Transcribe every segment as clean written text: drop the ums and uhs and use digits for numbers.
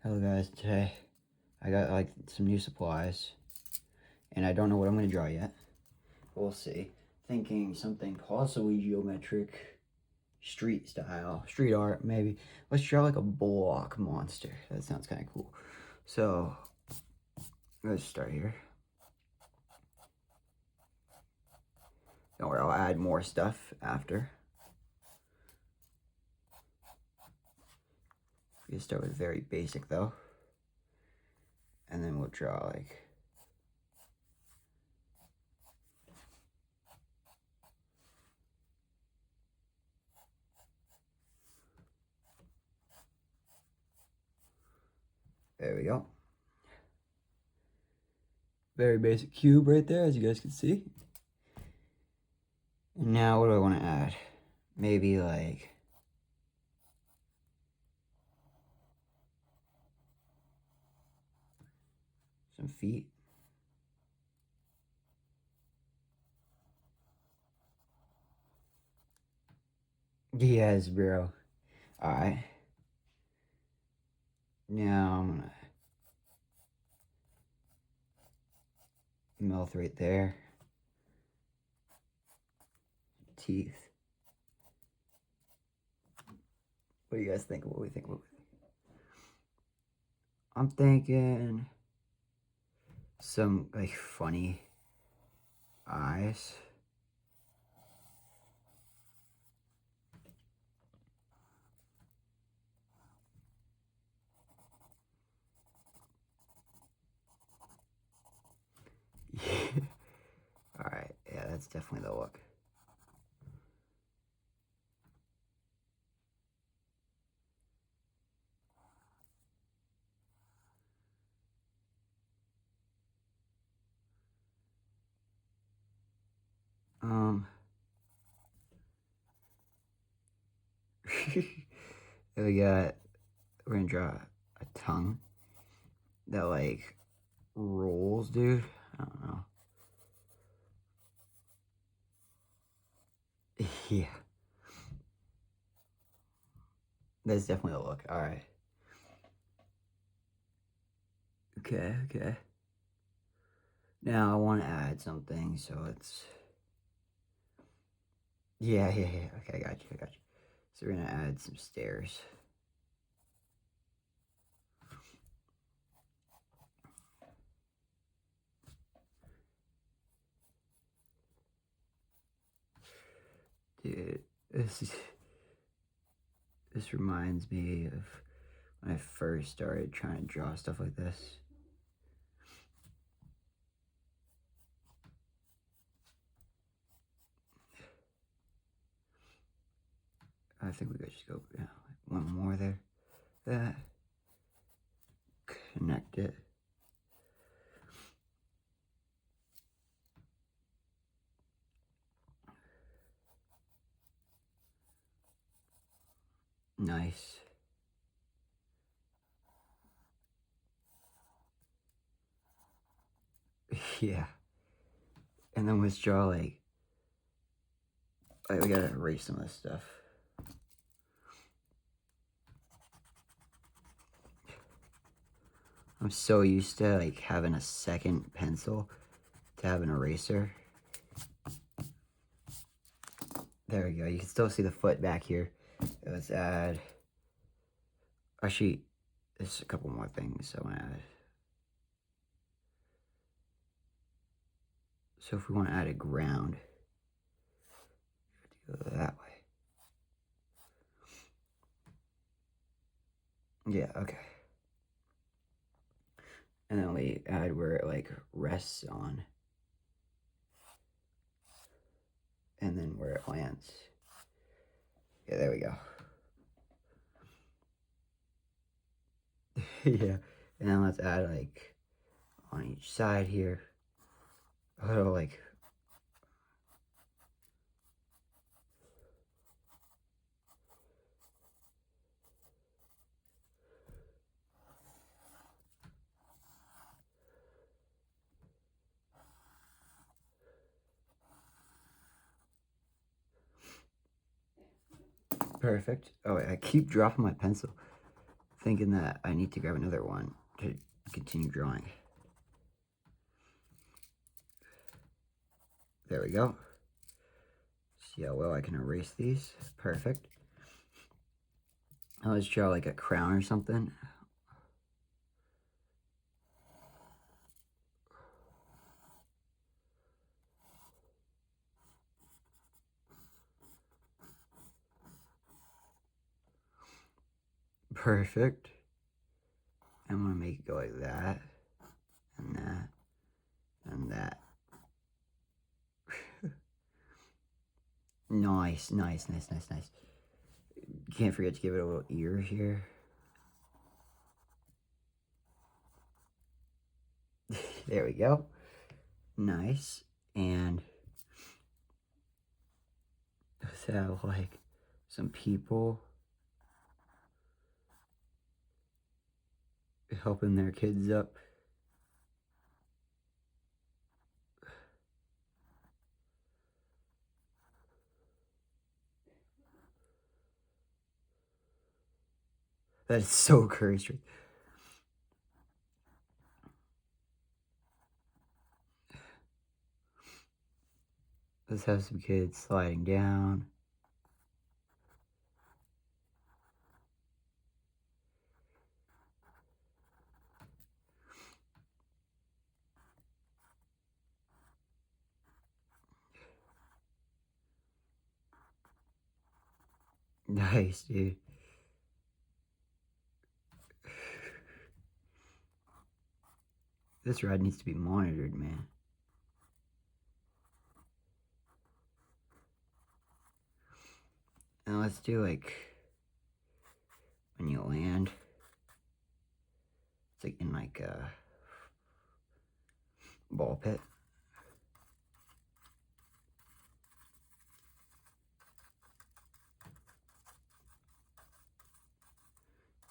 Hello guys, today I got like some new supplies and I don't know what I'm going to draw yet. We'll see. Thinking something possibly geometric, street style, street art maybe. Let's draw like a block monster. That sounds kind of cool. So let's start here. Don't worry, I'll add more stuff after. We can start with very basic though. And then we'll draw like there we go. Very basic cube right there, as you guys can see. And now what do I want to add? Maybe like some feet. Yes, bro. Alright. Now I'm gonna mouth right there. Teeth. What do you guys think? What do we think? I'm thinking some like funny eyes. Alright, yeah, that's definitely the look. We're gonna draw a tongue that like rolls, dude. I don't know. Yeah. That's definitely a look. Alright. Okay. Now I want to add something, so it's... Yeah. Okay, I got you. So we're gonna add some stairs. Dude, this reminds me of when I first started trying to draw stuff like this. I think we could just go one more there. That. Connect it. Nice. Yeah. And then let's draw like we gotta erase some of this stuff. I'm so used to like having a second pencil to have an eraser. There we go. You can still see the foot back here. Let's add... Actually, there's a couple more things I want to add. So if we want to add a ground, we have to go that way. Yeah, okay. And then we add where it like rests on. And then where it lands. Yeah, there we go. Yeah. And then let's add like on each side here a little like... Perfect. Oh, wait, I keep dropping my pencil. thinking that I need to grab another one to continue drawing. There we go. See how well I can erase these. Perfect. Now let's draw like a crown or something. Perfect. I'm gonna make it go like that, and that, and that. Nice, nice, nice, nice, nice. Can't forget to give it a little ear here. There we go. Nice. And let's have like some people helping their kids up. That is so cursed. Let's have some kids sliding down. Nice, dude. This ride needs to be monitored, man. And let's do like when you land. It's like in like a ball pit.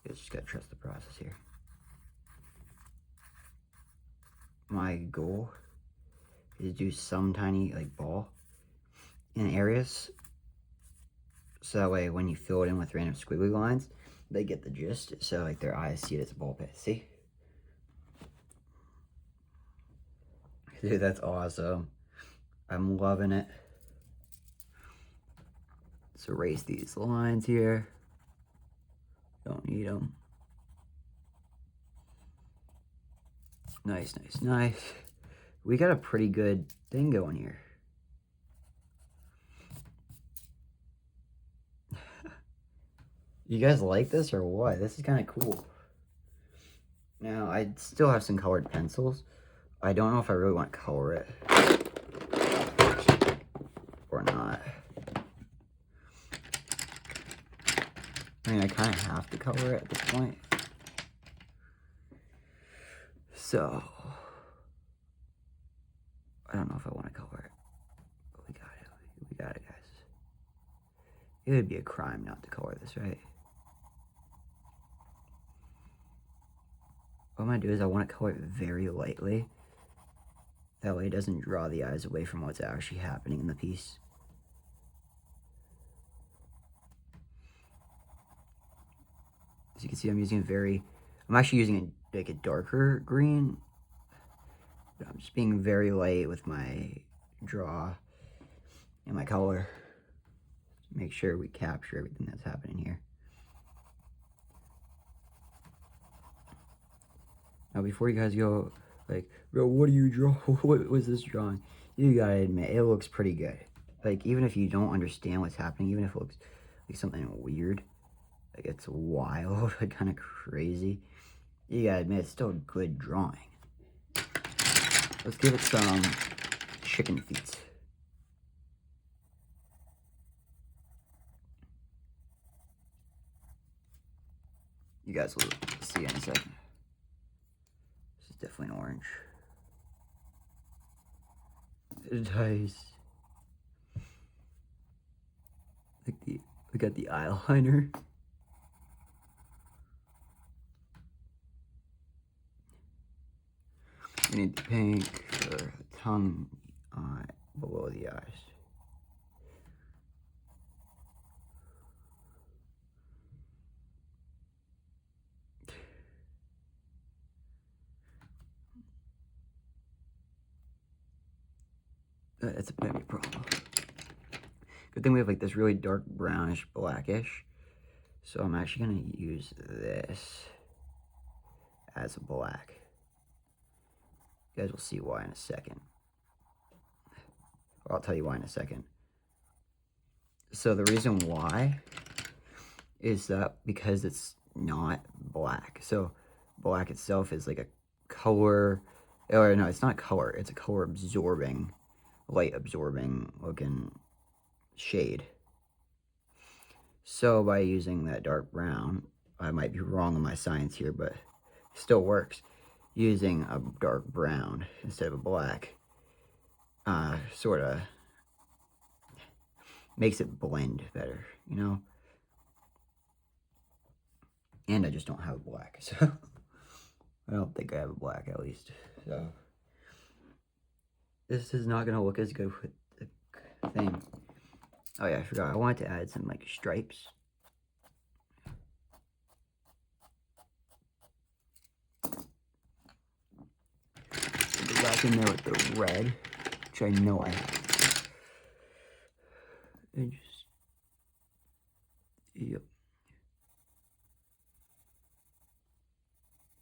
You just gotta trust the process here. My goal is to do some tiny like ball in areas, so that way when you fill it in with random squiggly lines, they get the gist, so like their eyes see it as a ball pit. See? Dude, that's awesome. I'm loving it. Let's erase these lines here. Don't need them. Nice, nice, nice. We got a pretty good thing going here. You guys like this or what? This is kind of cool. Now, I still have some colored pencils. I don't know if I really want to color it or not. I mean, I kind of have to color it at this point. So, I don't know if I want to color it. But we got it. We got it, guys. It would be a crime not to color this, right? What I'm going to do is I want to color it very lightly. That way it doesn't draw the eyes away from what's actually happening in the piece. As you can see, I'm actually using like a darker green. But I'm just being very light with my draw and my color. Make sure we capture everything that's happening here. Now, before you guys go, like, bro, what do you draw? What was this drawing? You gotta admit, it looks pretty good. Like, even if you don't understand what's happening, even if it looks like something weird, like it's wild, like kind of crazy, you gotta admit, it's still a good drawing. Let's give it some chicken feet. You guys will see in a second. This is definitely an orange. Nice. Look at the eyeliner. We need the pink for the tongue below the eyes. That's a bit of a problem. Good thing we have like this really dark brownish blackish. So I'm actually going to use this as a black. You guys will see why in a second. Or I'll tell you why in a second. So the reason why is that because it's not black. So black itself is like a color, or no, it's not color. It's a color absorbing, light absorbing looking shade. So by using that dark brown, I might be wrong on my science here, but it still works. Using a dark brown instead of a black, sort of makes it blend better, you know? And I just don't have a black, so I don't think I have a black at least. So this is not gonna look as good with the thing. Oh yeah, I forgot. I wanted to add some like stripes. Go back in there with the red, which I know I have. And just, yep.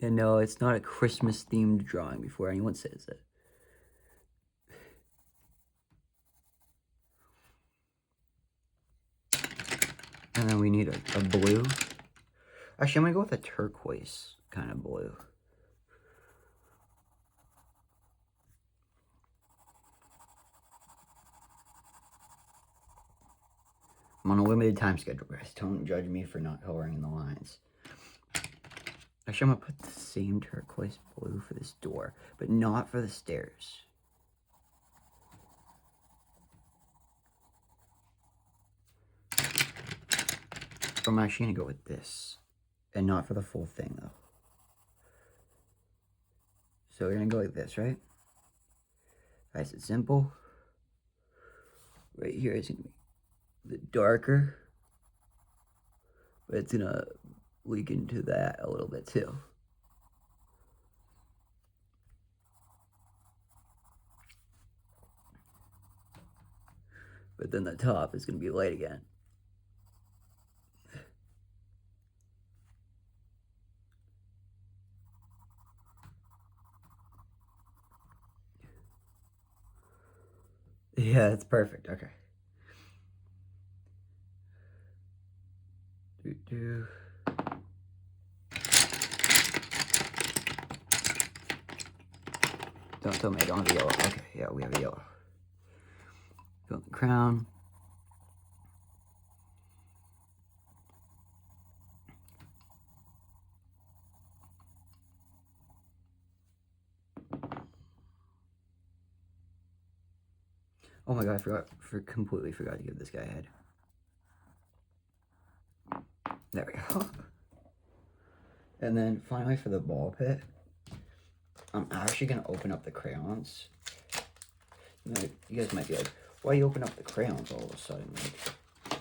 And no, it's not a Christmas themed drawing before anyone says it. And then we need a blue. Actually, I'm gonna go with a turquoise kind of blue. I'm on a limited time schedule, guys. Don't judge me for not coloring in the lines. Actually, I'm gonna put the same turquoise blue for this door, but not for the stairs. I'm actually gonna go with this, and not for the full thing though. So we're gonna go like this, right? Nice and simple. Right here is gonna be the darker, but it's gonna leak into that a little bit too. But then the top is gonna be light again. Yeah, it's perfect. Okay. Don't tell me I don't have yellow. Okay, yeah, we have yellow. Fill in the crown. Oh my god, completely forgot to give this guy a head. There we go. And then finally for the ball pit, I'm actually gonna open up the crayons. You guys might be like, why you open up the crayons all of a sudden? Like,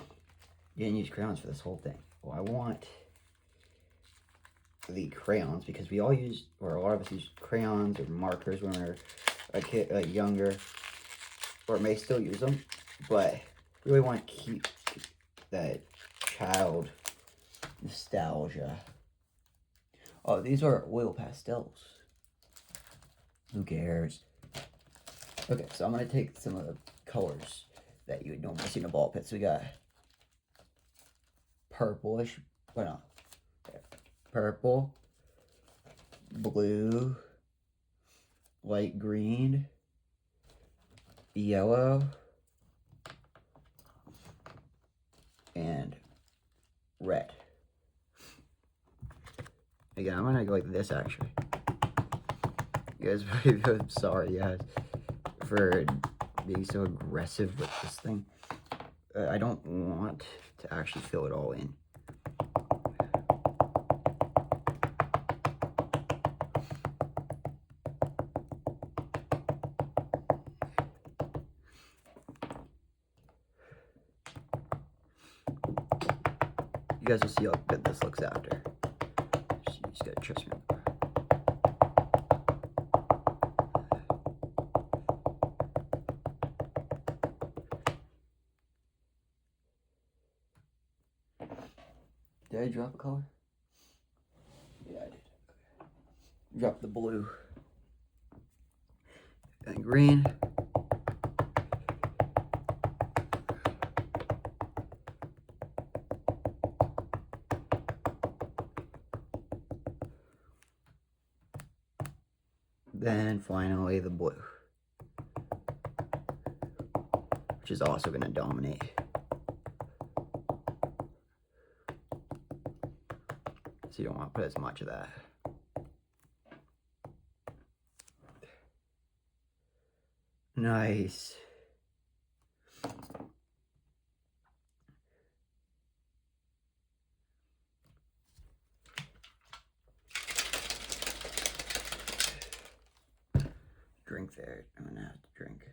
you didn't use crayons for this whole thing. Well, I want the crayons because we all use, or a lot of us use crayons or markers when we're a kid, like younger, or may still use them, but really want to keep that child nostalgia. Oh, these are oil pastels. Who cares? Okay, so I'm going to take some of the colors that you would normally see in a ball pit. So we got purplish, why not? Purple, blue, light green, yellow, and red. Again, I'm gonna go like this actually. You guys, I'm sorry guys for being so aggressive with this thing. I don't want to actually fill it all in. You guys will see how good this looks after. You just gotta trust me. Did I drop a color? Yeah, I did. Okay. Drop the blue. And green. Then finally the blue, which is also going to dominate. So you don't want to put as much of that. Nice. Drink there. I'm gonna have to drink.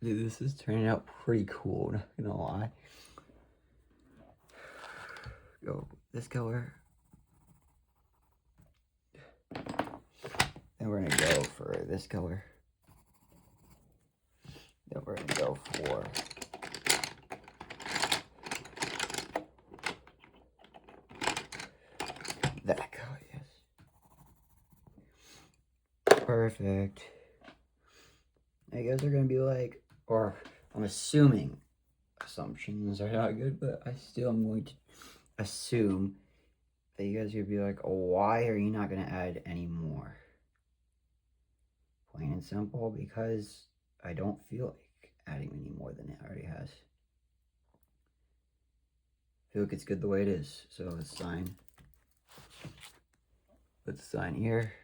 Dude, this is turning out pretty cool, not gonna lie. Go this color. Then we're gonna go for this color. Then we're gonna go for that color, yes. Perfect. Now you guys are gonna be like, or I'm assuming assumptions are not good, but I still am going to assume that you guys are gonna be like, oh, why are you not gonna add any more? Plain and simple, because I don't feel like adding any more than it already has. I feel like it's good the way it is. So let's sign. Let's sign here.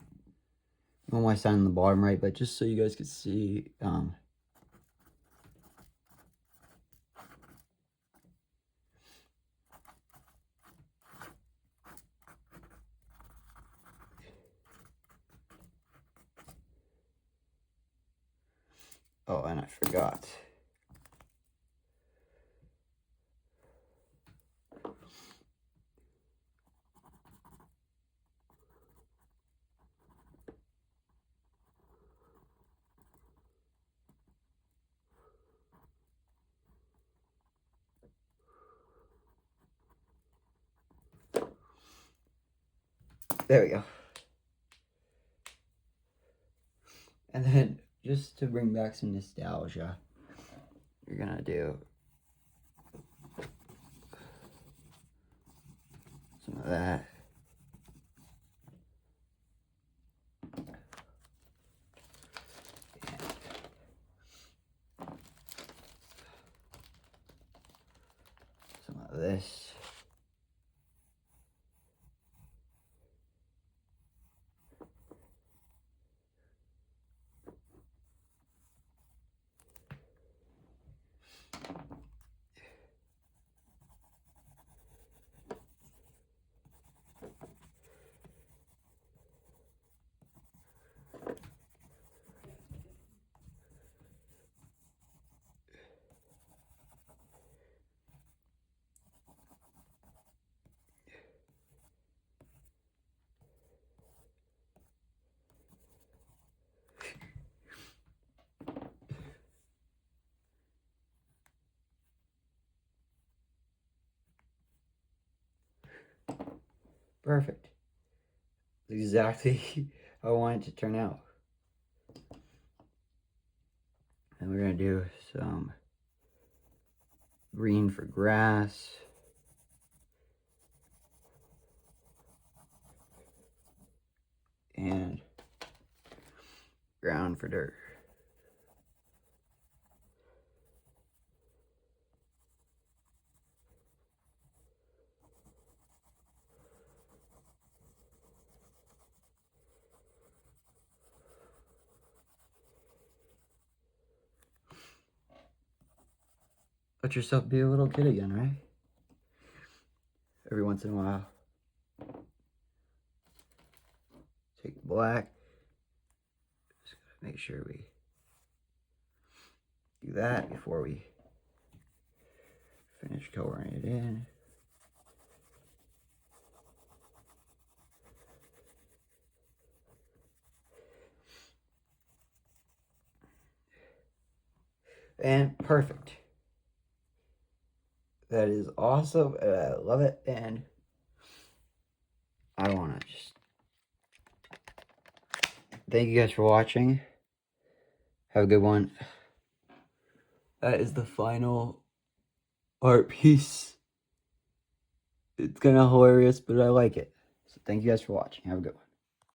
I don't want to sign on the bottom right, but just so you guys can see, oh, and I forgot. There we go. And then, just to bring back some nostalgia, you're gonna do some of that. Some of this. Perfect. Exactly how I want it to turn out. And we're gonna do some green for grass. And brown for dirt. Let yourself be a little kid again, right? Every once in a while. Take the black. Just gotta make sure we do that before we finish coloring it in. And perfect. That is awesome, and I love it, and I want to just thank you guys for watching. Have a good one. That is the final art piece. It's kind of hilarious, but I like it. So thank you guys for watching. Have a good one.